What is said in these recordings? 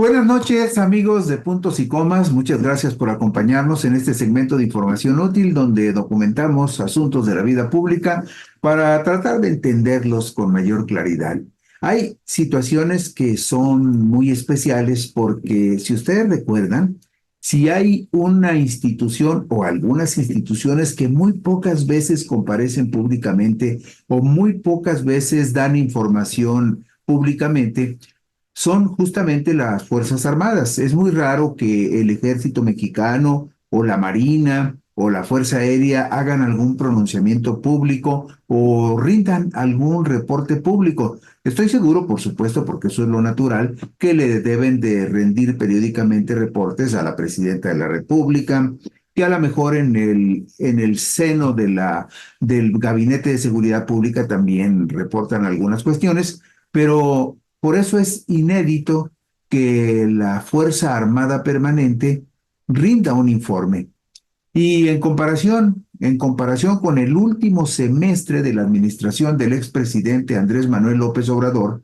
Buenas noches, amigos de Puntos y Comas. Muchas gracias por acompañarnos en este segmento de información útil donde documentamos asuntos de la vida pública para tratar de entenderlos con mayor claridad. Hay situaciones que son muy especiales porque, si ustedes recuerdan, si hay una institución o algunas instituciones que muy pocas veces comparecen públicamente o muy pocas veces dan información públicamente, son justamente las Fuerzas Armadas. Es muy raro que el Ejército Mexicano o la Marina o la Fuerza Aérea hagan algún pronunciamiento público o rindan algún reporte público. Estoy seguro, por supuesto, porque eso es lo natural, que le deben de rendir periódicamente reportes a la Presidenta de la República, que a lo mejor en el seno del Gabinete de Seguridad Pública también reportan algunas cuestiones, pero por eso es inédito que la Fuerza Armada Permanente rinda un informe. Y en comparación con el último semestre de la administración del expresidente Andrés Manuel López Obrador,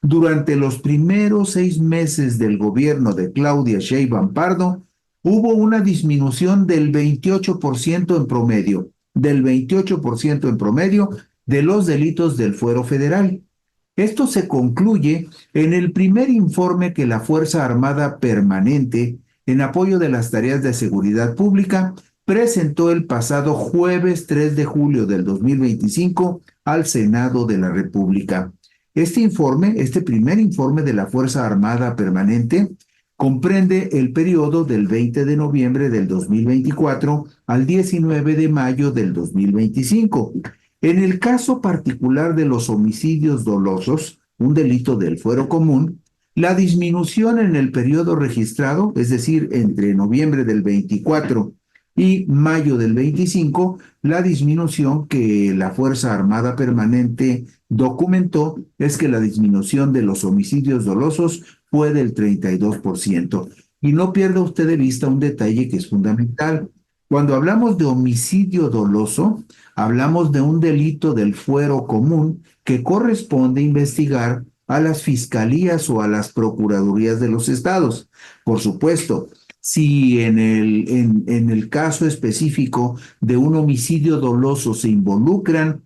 durante los primeros 6 meses del gobierno de Claudia Sheinbaum Pardo, hubo una disminución del 28% en promedio, de los delitos del fuero federal. Esto se concluye en el primer informe que la Fuerza Armada Permanente, en apoyo de las tareas de seguridad pública, presentó el pasado jueves 3 de julio del 2025 al Senado de la República. Este primer informe de la Fuerza Armada Permanente, comprende el periodo del 20 de noviembre del 2024 al 19 de mayo del 2025. En el caso particular de los homicidios dolosos, un delito del fuero común, la disminución en el periodo registrado, es decir, entre noviembre del 24 y mayo del 25, la disminución que la Fuerza Armada Permanente documentó es que la disminución de los homicidios dolosos fue del 32%. Y no pierda usted de vista un detalle que es fundamental. Cuando hablamos de homicidio doloso, hablamos de un delito del fuero común que corresponde investigar a las fiscalías o a las procuradurías de los estados. Por supuesto, si en el caso específico de un homicidio doloso se involucran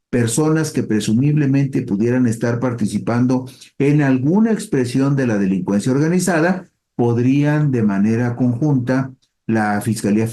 personas que presumiblemente pudieran estar participando en alguna expresión de la delincuencia organizada, podrían de manera conjunta la la Fiscalía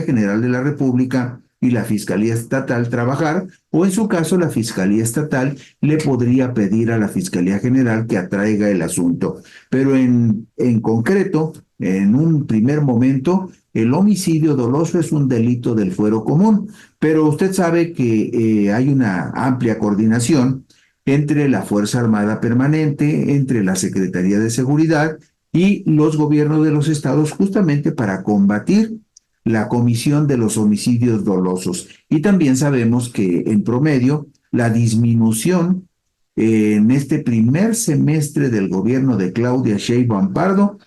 General de la República y la Fiscalía Estatal trabajar, o en su caso la Fiscalía Estatal le podría pedir a la Fiscalía General que atraiga el asunto. Pero en concreto, en un primer momento, el homicidio doloso es un delito del fuero común, pero usted sabe que hay una amplia coordinación entre la Fuerza Armada Permanente, entre la Secretaría de Seguridad y los gobiernos de los estados, justamente para combatir la comisión de los homicidios dolosos. Y también sabemos que en promedio la disminución en este primer semestre del gobierno de Claudia Sheinbaum Pardo,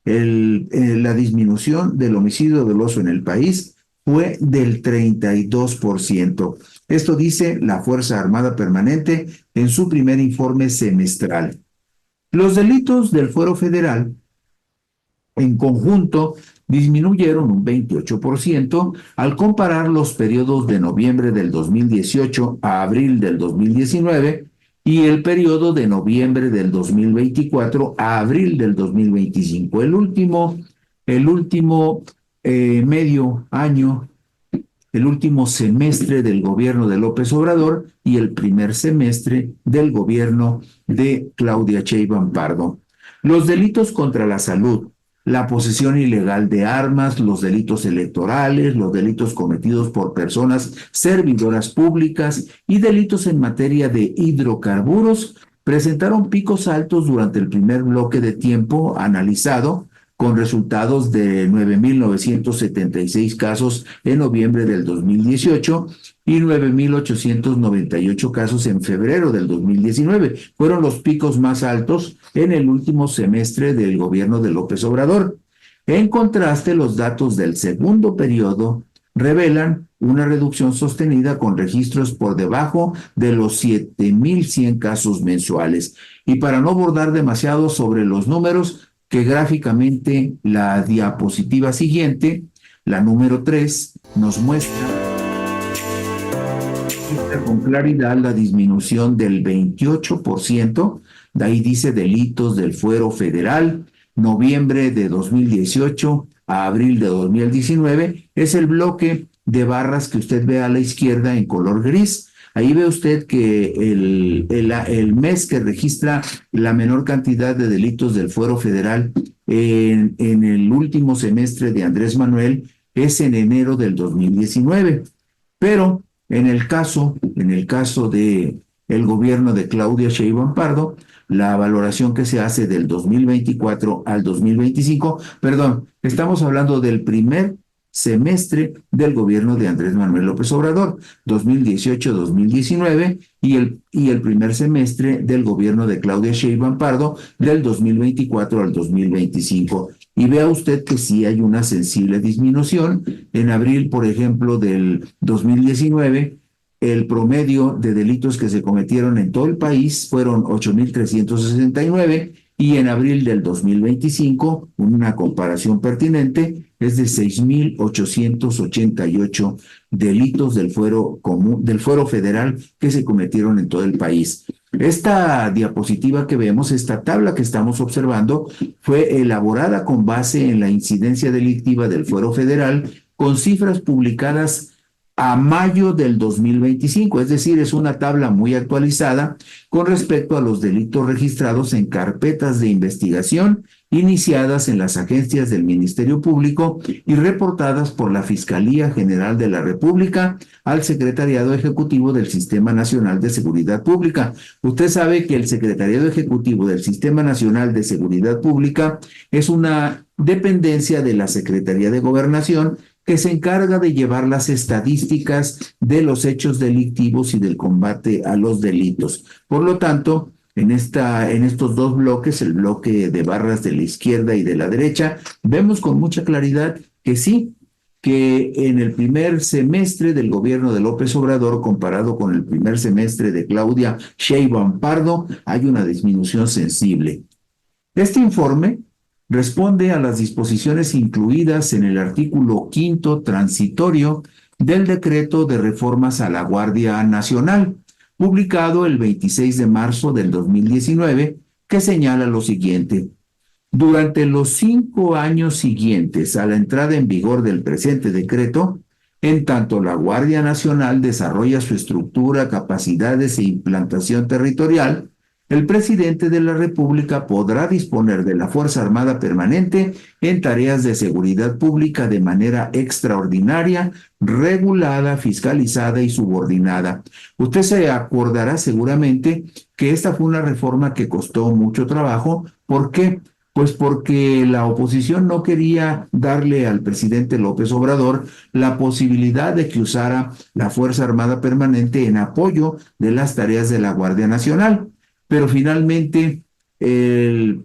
la disminución del homicidio doloso en el país fue del 32%. Esto dice la Fuerza Armada Permanente en su primer informe semestral. Los delitos del fuero federal en conjunto disminuyeron un 28% al comparar los periodos de noviembre del 2018 a abril del 2019 y el periodo de noviembre del 2024 a abril del 2025. El último medio año, el último semestre del gobierno de López Obrador y el primer semestre del gobierno de Claudia Sheinbaum Pardo. Los delitos contra la salud, la posesión ilegal de armas, los delitos electorales, los delitos cometidos por personas servidoras públicas y delitos en materia de hidrocarburos presentaron picos altos durante el primer bloque de tiempo analizado, con resultados de 9,976 casos en noviembre del 2018 y 9,898 casos en febrero del 2019. Fueron los picos más altos en el último semestre del gobierno de López Obrador. En contraste, los datos del segundo periodo revelan una reducción sostenida con registros por debajo de los 7,100 casos mensuales. Y para no abordar demasiado sobre los números, que gráficamente la diapositiva siguiente, la número 3, nos muestra con claridad la disminución del 28%, de ahí dice delitos del fuero federal, noviembre de 2018 a abril de 2019, es el bloque de barras que usted ve a la izquierda en color gris. Ahí ve usted que el mes que registra la menor cantidad de delitos del fuero federal en el último semestre de Andrés Manuel es en enero del 2019. Pero en el caso de el gobierno de Claudia Sheinbaum Pardo, la valoración que se hace del 2024 al 2025, perdón, estamos hablando del primer semestre del gobierno de Andrés Manuel López Obrador, 2018-2019, y el primer semestre del gobierno de Claudia Sheinbaum Pardo, del 2024 al 2025. Y vea usted que sí hay una sensible disminución. En abril, por ejemplo, del 2019, el promedio de delitos que se cometieron en todo el país fueron 8,369 y en abril del 2025, una comparación pertinente, es de 6,888 delitos del fuero común, del fuero federal que se cometieron en todo el país. Esta diapositiva que vemos, esta tabla que estamos observando, fue elaborada con base en la incidencia delictiva del fuero federal con cifras publicadas a mayo del 2025, es decir, es una tabla muy actualizada con respecto a los delitos registrados en carpetas de investigación iniciadas en las agencias del Ministerio Público y reportadas por la Fiscalía General de la República al Secretariado Ejecutivo del Sistema Nacional de Seguridad Pública. Usted sabe que el Secretariado Ejecutivo del Sistema Nacional de Seguridad Pública es una dependencia de la Secretaría de Gobernación que se encarga de llevar las estadísticas de los hechos delictivos y del combate a los delitos. Por lo tanto, en estos dos bloques, el bloque de barras de la izquierda y de la derecha, vemos con mucha claridad que sí, que en el primer semestre del gobierno de López Obrador, comparado con el primer semestre de Claudia Sheinbaum Pardo, hay una disminución sensible. Este informe responde a las disposiciones incluidas en el artículo 5º transitorio del decreto de reformas a la Guardia Nacional, publicado el 26 de marzo del 2019, que señala lo siguiente: durante los 5 años siguientes a la entrada en vigor del presente decreto, en tanto la Guardia Nacional desarrolla su estructura, capacidades e implantación territorial, el presidente de la República podrá disponer de la Fuerza Armada Permanente en tareas de seguridad pública de manera extraordinaria, regulada, fiscalizada y subordinada. Usted se acordará seguramente que esta fue una reforma que costó mucho trabajo. ¿Por qué? Pues porque la oposición no quería darle al presidente López Obrador la posibilidad de que usara la Fuerza Armada Permanente en apoyo de las tareas de la Guardia Nacional. Pero finalmente el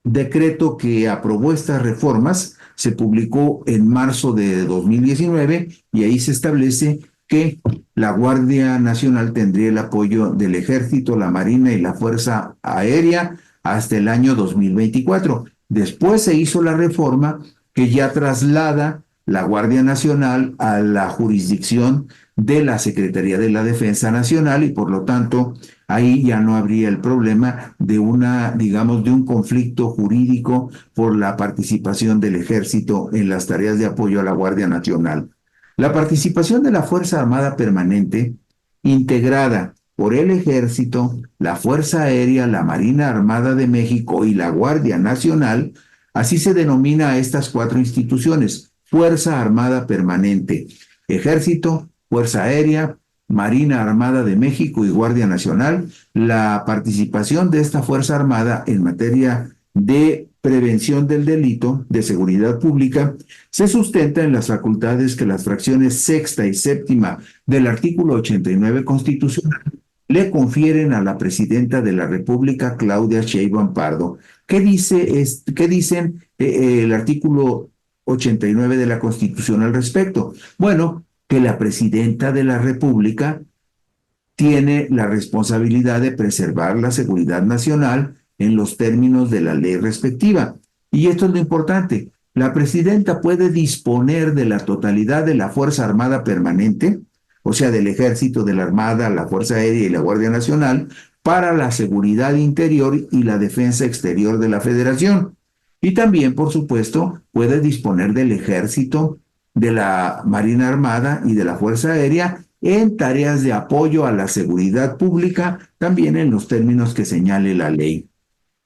decreto que aprobó estas reformas se publicó en marzo de 2019 y ahí se establece que la Guardia Nacional tendría el apoyo del Ejército, la Marina y la Fuerza Aérea hasta el año 2024. Después se hizo la reforma que ya traslada la Guardia Nacional a la jurisdicción de la Secretaría de la Defensa Nacional y por lo tanto ahí ya no habría el problema de de un conflicto jurídico por la participación del Ejército en las tareas de apoyo a la Guardia Nacional. La participación de la Fuerza Armada Permanente, integrada por el Ejército, la Fuerza Aérea, la Marina Armada de México y la Guardia Nacional, así se denomina a estas 4 instituciones: Fuerza Armada Permanente, Ejército, Fuerza Aérea, Marina Armada de México y Guardia Nacional. La participación de esta Fuerza Armada en materia de prevención del delito, de seguridad pública, se sustenta en las facultades que las fracciones sexta y séptima del artículo 89 constitucional le confieren a la presidenta de la República, Claudia Sheinbaum Pardo. ¿Qué dicen el artículo 89 de la Constitución al respecto? Bueno, que la presidenta de la República tiene la responsabilidad de preservar la seguridad nacional en los términos de la ley respectiva. Y esto es lo importante. La presidenta puede disponer de la totalidad de la Fuerza Armada Permanente, o sea, del Ejército, de la Armada, la Fuerza Aérea y la Guardia Nacional, para la seguridad interior y la defensa exterior de la Federación. Y también, por supuesto, puede disponer del Ejército, de la Marina Armada y de la Fuerza Aérea en tareas de apoyo a la seguridad pública, también en los términos que señale la ley.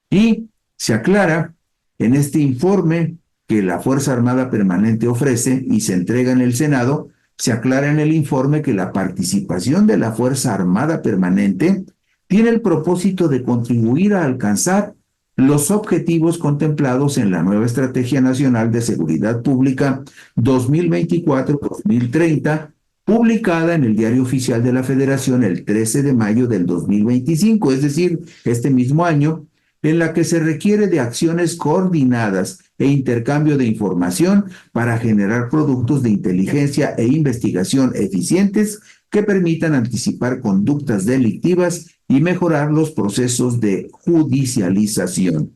Y se aclara en este informe que la Fuerza Armada Permanente ofrece y se entrega en el Senado, se aclara en el informe que la participación de la Fuerza Armada Permanente tiene el propósito de contribuir a alcanzar los objetivos contemplados en la nueva Estrategia Nacional de Seguridad Pública 2024-2030, publicada en el Diario Oficial de la Federación el 13 de mayo del 2025, es decir, este mismo año, en la que se requiere de acciones coordinadas e intercambio de información para generar productos de inteligencia e investigación eficientes que permitan anticipar conductas delictivas y mejorar los procesos de judicialización.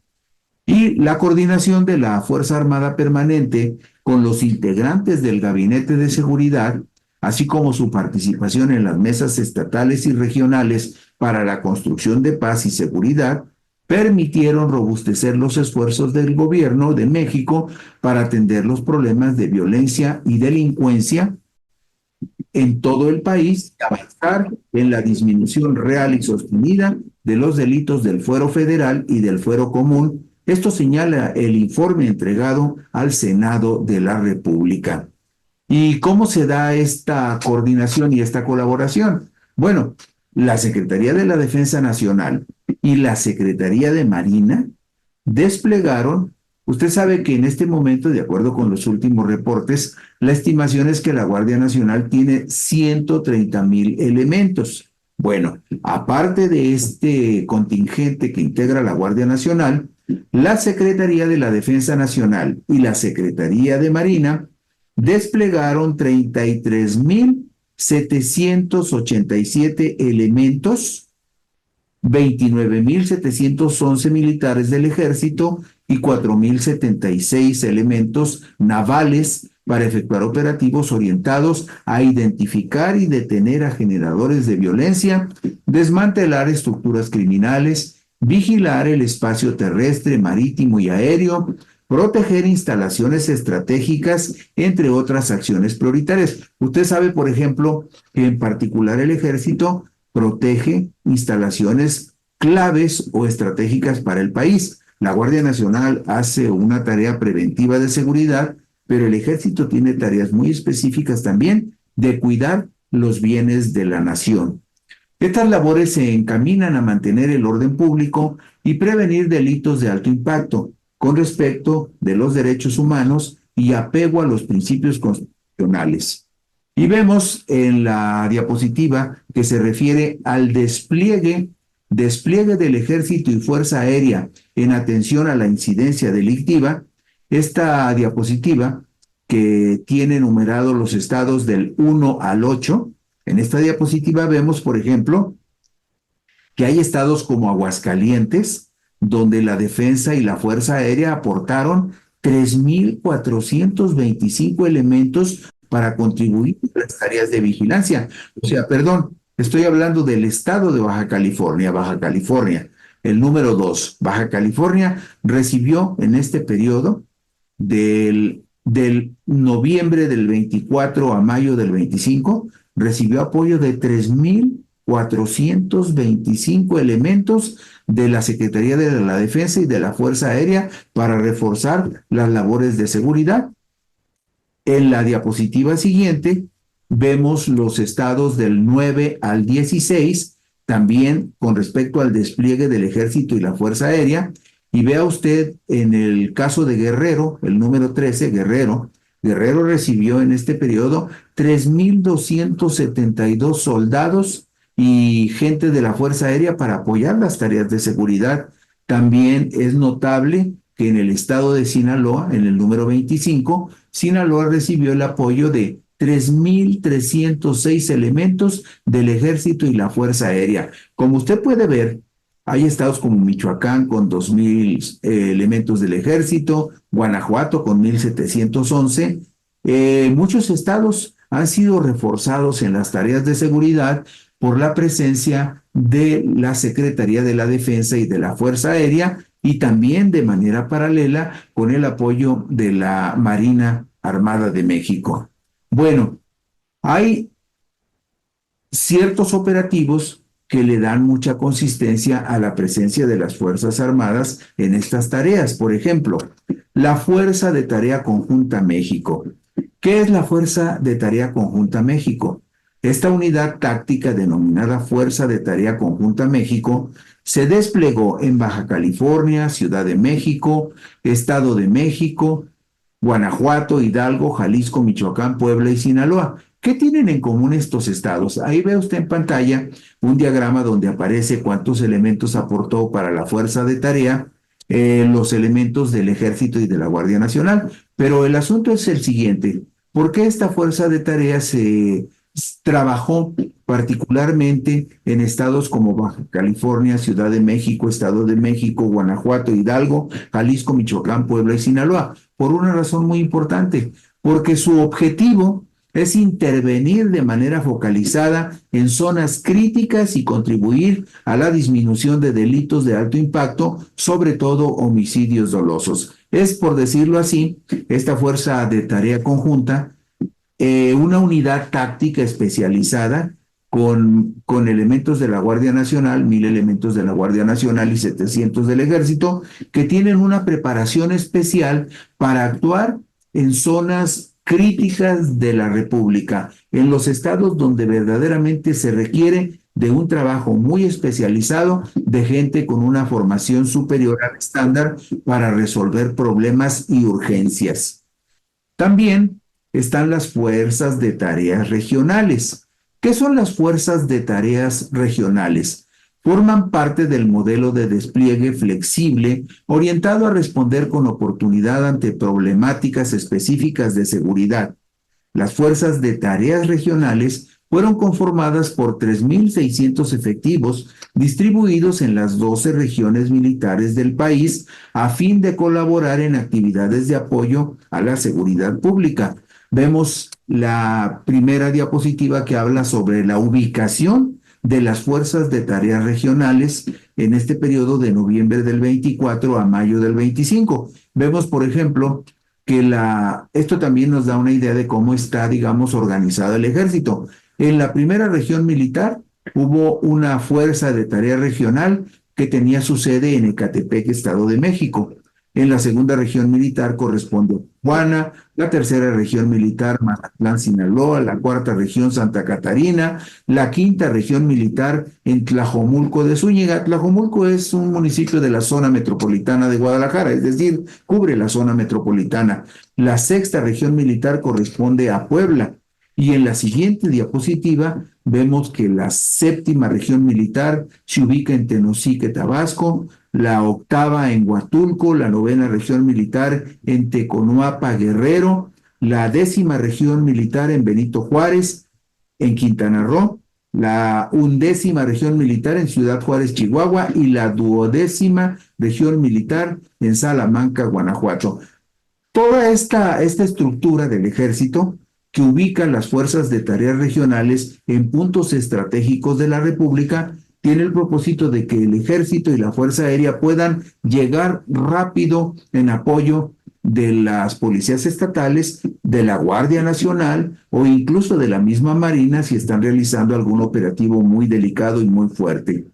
Y la coordinación de la Fuerza Armada Permanente con los integrantes del Gabinete de Seguridad, así como su participación en las mesas estatales y regionales para la construcción de paz y seguridad, permitieron robustecer los esfuerzos del gobierno de México para atender los problemas de violencia y delincuencia en todo el país y avanzar en la disminución real y sostenida de los delitos del fuero federal y del fuero común. Esto señala el informe entregado al Senado de la República. ¿Y cómo se da esta coordinación y esta colaboración? Bueno, la Secretaría de la Defensa Nacional y la Secretaría de Marina desplegaron. Usted sabe que en este momento, de acuerdo con los últimos reportes, la estimación es que la Guardia Nacional tiene 130,000 elementos. Bueno, aparte de este contingente que integra la Guardia Nacional, la Secretaría de la Defensa Nacional y la Secretaría de Marina desplegaron 33,787 elementos, 29,711 militares del Ejército y 4,076 elementos navales para efectuar operativos orientados a identificar y detener a generadores de violencia, desmantelar estructuras criminales, vigilar el espacio terrestre, marítimo y aéreo, proteger instalaciones estratégicas, entre otras acciones prioritarias. Usted sabe, por ejemplo, que en particular el Ejército protege instalaciones claves o estratégicas para el país. La Guardia Nacional hace una tarea preventiva de seguridad, pero el Ejército tiene tareas muy específicas también de cuidar los bienes de la nación. Estas labores se encaminan a mantener el orden público y prevenir delitos de alto impacto con respecto de los derechos humanos y apego a los principios constitucionales. Y vemos en la diapositiva que se refiere al despliegue del Ejército y Fuerza Aérea en atención a la incidencia delictiva. Esta diapositiva, que tiene numerados los estados del 1 al 8, en esta diapositiva vemos, por ejemplo, que hay estados como Aguascalientes, donde la defensa y la Fuerza Aérea aportaron 3,425 elementos para contribuir a las tareas de vigilancia. O sea, perdón, estoy hablando del estado de Baja California. Baja California, el número 2. Baja California recibió en este periodo del noviembre del 24 a mayo del 25, recibió apoyo de 3,425 elementos de la Secretaría de la Defensa y de la Fuerza Aérea para reforzar las labores de seguridad. En la diapositiva siguiente vemos los estados del 9 al 16, también con respecto al despliegue del Ejército y la Fuerza Aérea. Y vea usted en el caso de Guerrero, el número 13, Guerrero recibió en este periodo 3,272 soldados y gente de la Fuerza Aérea para apoyar las tareas de seguridad. También es notable que en el estado de Sinaloa, en el número 25, Sinaloa recibió el apoyo de 3,306 elementos del Ejército y la Fuerza Aérea. Como usted puede ver, hay estados como Michoacán con 2,000 elementos del Ejército, Guanajuato con 1,711. Muchos estados han sido reforzados en las tareas de seguridad por la presencia de la Secretaría de la Defensa y de la Fuerza Aérea, y también de manera paralela con el apoyo de la Marina Armada de México. Bueno, hay ciertos operativos que le dan mucha consistencia a la presencia de las Fuerzas Armadas en estas tareas. Por ejemplo, la Fuerza de Tarea Conjunta México. ¿Qué es la Fuerza de Tarea Conjunta México? Esta unidad táctica denominada Fuerza de Tarea Conjunta México se desplegó en Baja California, Ciudad de México, Estado de México, Guanajuato, Hidalgo, Jalisco, Michoacán, Puebla y Sinaloa. ¿Qué tienen en común estos estados? Ahí ve usted en pantalla un diagrama donde aparece cuántos elementos aportó para la fuerza de tarea los elementos del Ejército y de la Guardia Nacional. Pero el asunto es el siguiente: ¿por qué esta fuerza de tarea se trabajó particularmente en estados como Baja California, Ciudad de México, Estado de México, Guanajuato, Hidalgo, Jalisco, Michoacán, Puebla y Sinaloa? Por una razón muy importante, porque su objetivo es intervenir de manera focalizada en zonas críticas y contribuir a la disminución de delitos de alto impacto, sobre todo homicidios dolosos. Es, por decirlo así, esta fuerza de tarea conjunta, una unidad táctica especializada con elementos de la Guardia Nacional, 1,000 elementos de la Guardia Nacional y 700 del Ejército, que tienen una preparación especial para actuar en zonas críticas de la República, en los estados donde verdaderamente se requiere de un trabajo muy especializado de gente con una formación superior al estándar para resolver problemas y urgencias. También están las fuerzas de tareas regionales. ¿Qué son las fuerzas de tareas regionales? Forman parte del modelo de despliegue flexible orientado a responder con oportunidad ante problemáticas específicas de seguridad. Las fuerzas de tareas regionales fueron conformadas por 3,600 efectivos distribuidos en las 12 regiones militares del país a fin de colaborar en actividades de apoyo a la seguridad pública. Vemos la primera diapositiva que habla sobre la ubicación de las fuerzas de tareas regionales en este periodo de noviembre del 24 a mayo del 25. Vemos, por ejemplo, que esto también nos da una idea de cómo está, digamos, organizado el ejército. En la primera región militar hubo una fuerza de tarea regional que tenía su sede en Ecatepec, Estado de México. En la segunda región militar corresponde a Tijuana, la tercera región militar Mazatlán, Sinaloa, la cuarta región Santa Catarina, la quinta región militar en Tlajomulco de Zúñiga. Tlajomulco es un municipio de la zona metropolitana de Guadalajara, es decir, cubre la zona metropolitana. La sexta región militar corresponde a Puebla. Y en la siguiente diapositiva vemos que la séptima región militar se ubica en Tenosique, Tabasco, la octava en Huatulco, la novena región militar en Teconuapa, Guerrero, la 10ª región militar en Benito Juárez, en Quintana Roo, la 11ª región militar en Ciudad Juárez, Chihuahua, y la 12ª región militar en Salamanca, Guanajuato. Toda esta estructura del ejército que ubica las fuerzas de tareas regionales en puntos estratégicos de la República tiene el propósito de que el ejército y la fuerza aérea puedan llegar rápido en apoyo de las policías estatales, de la Guardia Nacional o incluso de la misma Marina si están realizando algún operativo muy delicado y muy fuerte.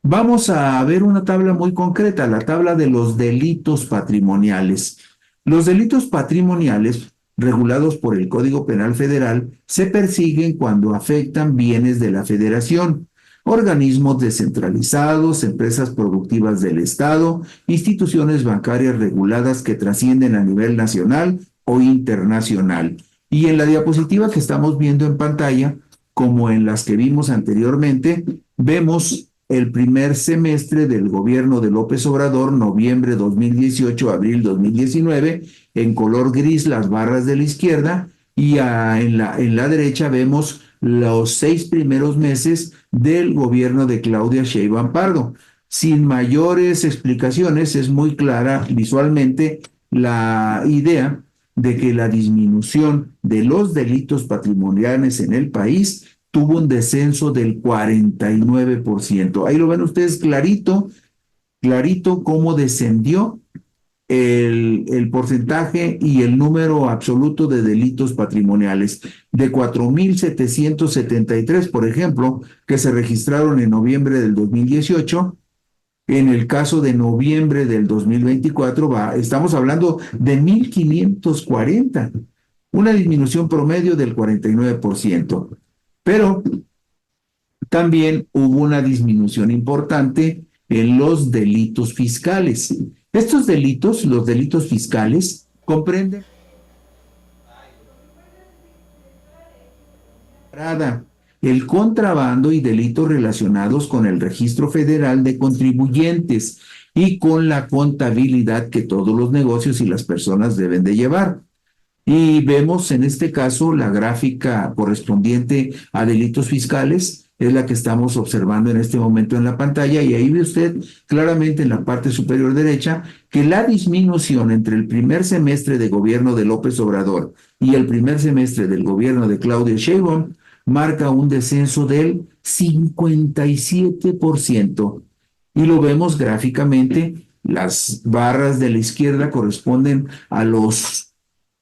Vamos a ver una tabla muy concreta, la tabla de los delitos patrimoniales. Los delitos patrimoniales regulados por el Código Penal Federal se persiguen cuando afectan bienes de la Federación, organismos descentralizados, empresas productivas del Estado, instituciones bancarias reguladas que trascienden a nivel nacional o internacional. Y en la diapositiva que estamos viendo en pantalla, como en las que vimos anteriormente, vemos el primer semestre del gobierno de López Obrador, noviembre 2018, abril 2019, en color gris las barras de la izquierda, y en la derecha vemos los 6 primeros meses del gobierno de Claudia Sheinbaum Pardo. Sin mayores explicaciones, es muy clara visualmente la idea de que la disminución de los delitos patrimoniales en el país tuvo un descenso del 49%. Ahí lo ven ustedes clarito, clarito cómo descendió el porcentaje y el número absoluto de delitos patrimoniales. De 4,773, por ejemplo, que se registraron en noviembre del 2018, en el caso de noviembre del 2024, estamos hablando de 1,540, una disminución promedio del 49%. Pero también hubo una disminución importante en los delitos fiscales. Estos delitos, los delitos fiscales, comprenden el contrabando y delitos relacionados con el Registro Federal de Contribuyentes y con la contabilidad que todos los negocios y las personas deben de llevar. Y vemos en este caso la gráfica correspondiente a delitos fiscales, es la que estamos observando en este momento en la pantalla, y ahí ve usted claramente en la parte superior derecha que la disminución entre el primer semestre de gobierno de López Obrador y el primer semestre del gobierno de Claudia Sheinbaum marca un descenso del 57%. Y lo vemos gráficamente, las barras de la izquierda corresponden a los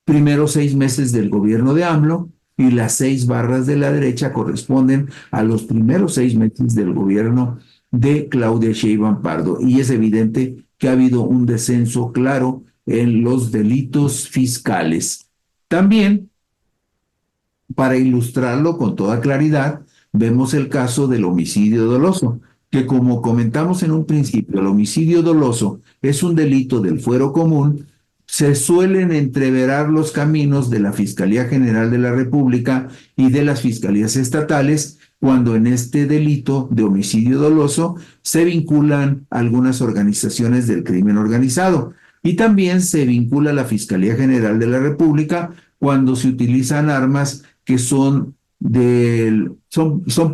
primeros 6 meses del gobierno de AMLO, y las 6 barras de la derecha corresponden a los primeros 6 meses del gobierno de Claudia Sheinbaum Pardo. Y es evidente que ha habido un descenso claro en los delitos fiscales. También, para ilustrarlo con toda claridad, vemos el caso del homicidio doloso, que como comentamos en un principio, el homicidio doloso es un delito del fuero común. Se suelen entreverar los caminos de la Fiscalía General de la República y de las fiscalías estatales cuando en este delito de homicidio doloso se vinculan algunas organizaciones del crimen organizado, y también se vincula a la Fiscalía General de la República cuando se utilizan armas que son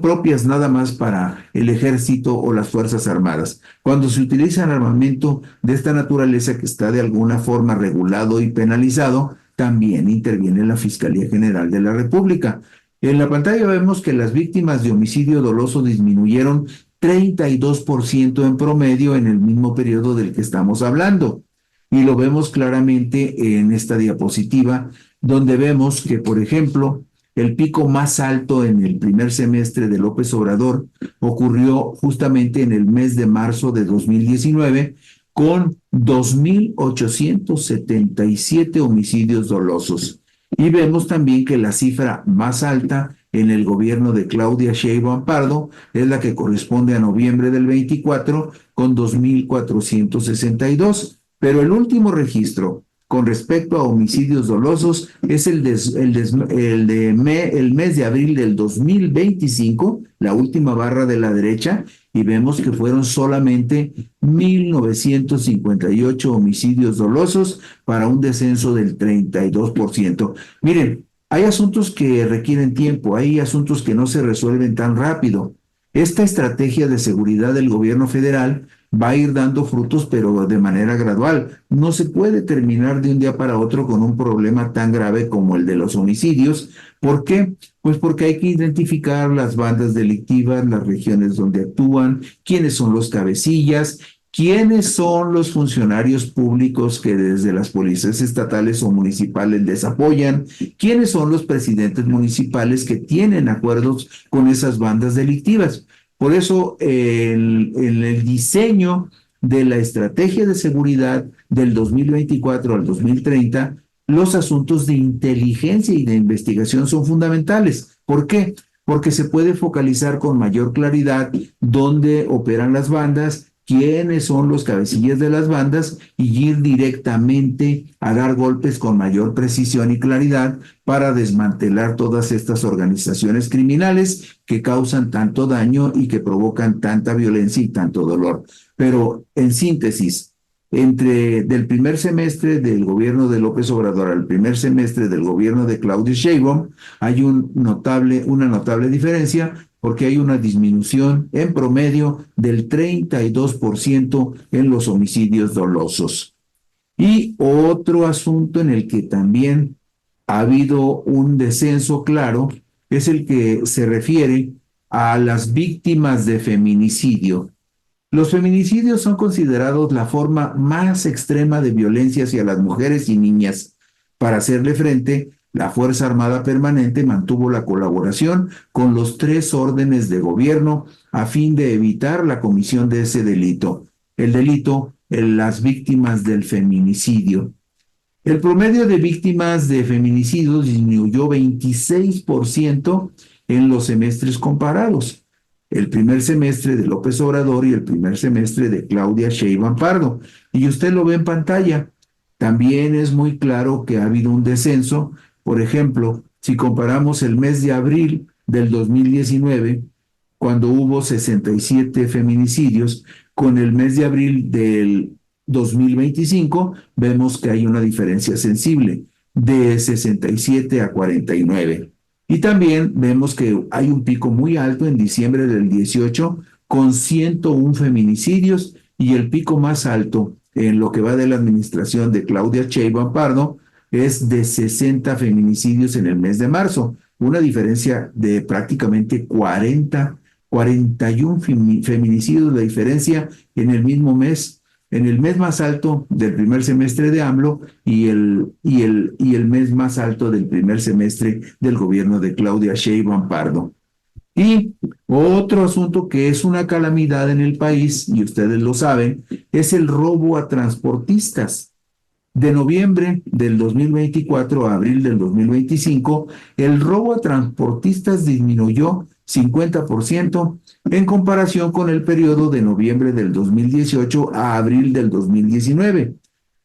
propias nada más para el ejército o las Fuerzas Armadas. Cuando se utiliza armamento de esta naturaleza que está de alguna forma regulado y penalizado, también interviene la Fiscalía General de la República. En la pantalla vemos que las víctimas de homicidio doloso disminuyeron 32% en promedio en el mismo periodo del que estamos hablando. Y lo vemos claramente en esta diapositiva, donde vemos que, por ejemplo, el pico más alto en el primer semestre de López Obrador ocurrió justamente en el mes de marzo de 2019, con 2,877 homicidios dolosos. Y vemos también que la cifra más alta en el gobierno de Claudia Sheinbaum Pardo es la que corresponde a noviembre del 24, con 2,462. Pero el último registro con respecto a homicidios dolosos es el mes de abril del 2025, la última barra de la derecha, y vemos que fueron solamente 1,958 homicidios dolosos para un descenso del 32%. Miren, hay asuntos que requieren tiempo, hay asuntos que no se resuelven tan rápido. Esta estrategia de seguridad del gobierno federal va a ir dando frutos, pero de manera gradual. No se puede terminar de un día para otro con un problema tan grave como el de los homicidios. ¿Por qué? Pues porque hay que identificar las bandas delictivas, las regiones donde actúan, quiénes son los cabecillas, quiénes son los funcionarios públicos que desde las policías estatales o municipales les apoyan, quiénes son los presidentes municipales que tienen acuerdos con esas bandas delictivas. Por eso, en el diseño de la estrategia de seguridad del 2024 al 2030, los asuntos de inteligencia y de investigación son fundamentales. ¿Por qué? Porque se puede focalizar con mayor claridad dónde operan las bandas, quiénes son los cabecillas de las bandas y ir directamente a dar golpes con mayor precisión y claridad para desmantelar todas estas organizaciones criminales que causan tanto daño y que provocan tanta violencia y tanto dolor. Pero en síntesis, del primer semestre del gobierno de López Obrador al primer semestre del gobierno de Claudia Sheinbaum, hay una notable diferencia porque hay una disminución en promedio del 32% en los homicidios dolosos. Y otro asunto en el que también ha habido un descenso claro es el que se refiere a las víctimas de feminicidio. Los feminicidios son considerados la forma más extrema de violencia hacia las mujeres y niñas. Para hacerle frente, la Fuerza Armada Permanente mantuvo la colaboración con los 3 órdenes de gobierno a fin de evitar la comisión de ese delito, el delito en las víctimas del feminicidio. El promedio de víctimas de feminicidios disminuyó 26% en los semestres comparados. El primer semestre de López Obrador y el primer semestre de Claudia Sheinbaum Pardo. Y usted lo ve en pantalla. También es muy claro que ha habido un descenso. Por ejemplo, si comparamos el mes de abril del 2019, cuando hubo 67 feminicidios, con el mes de abril del 2025, vemos que hay una diferencia sensible de 67 a 49. Y también vemos que hay un pico muy alto en diciembre del 18 con 101 feminicidios y el pico más alto en lo que va de la administración de Claudia Sheinbaum Pardo es de 60 feminicidios en el mes de marzo, una diferencia de prácticamente 41 feminicidios, la diferencia en el mismo mes, en el mes más alto del primer semestre de AMLO y el mes más alto del primer semestre del gobierno de Claudia Sheinbaum Pardo. Y otro asunto que es una calamidad en el país, y ustedes lo saben, es el robo a transportistas. De noviembre del 2024 a abril del 2025, el robo a transportistas disminuyó 50% en comparación con el periodo de noviembre del 2018 a abril del 2019.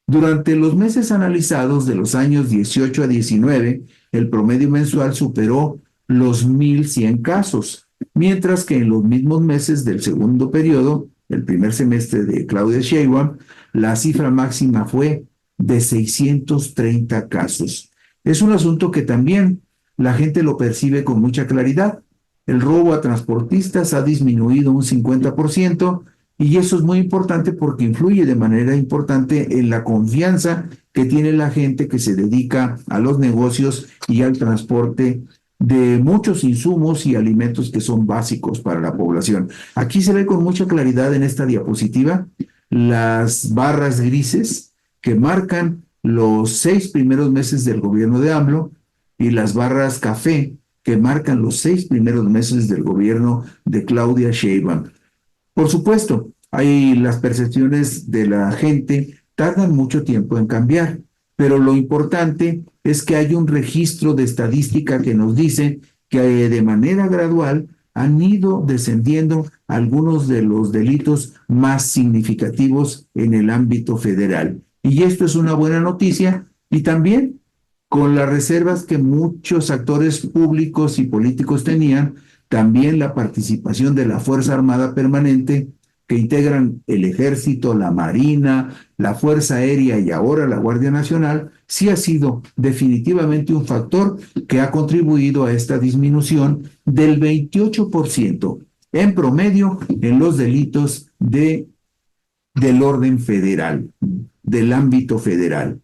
Durante los meses analizados de los años 18 a 19, el promedio mensual superó los 1,100 casos, mientras que en los mismos meses del segundo periodo, el primer semestre de Claudia Sheinbaum, la cifra máxima fue de 630 casos. Es un asunto que también la gente lo percibe con mucha claridad. El robo a transportistas ha disminuido un 50% y eso es muy importante porque influye de manera importante en la confianza que tiene la gente que se dedica a los negocios y al transporte de muchos insumos y alimentos que son básicos para la población. Aquí se ve con mucha claridad en esta diapositiva las barras grises que marcan los 6 primeros meses del gobierno de AMLO y las barras café que marcan los 6 primeros meses del gobierno de Claudia Sheinbaum. Por supuesto, las percepciones de la gente tardan mucho tiempo en cambiar, pero lo importante es que hay un registro de estadística que nos dice que de manera gradual han ido descendiendo algunos de los delitos más significativos en el ámbito federal. Y esto es una buena noticia y también con las reservas que muchos actores públicos y políticos tenían, también la participación de la Fuerza Armada Permanente, que integran el Ejército, la Marina, la Fuerza Aérea y ahora la Guardia Nacional, sí ha sido definitivamente un factor que ha contribuido a esta disminución del 28% en promedio en los delitos del orden federal, del ámbito federal.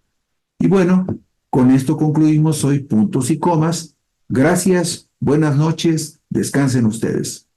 Y bueno, con esto concluimos hoy puntos y comas. Gracias, buenas noches, descansen ustedes.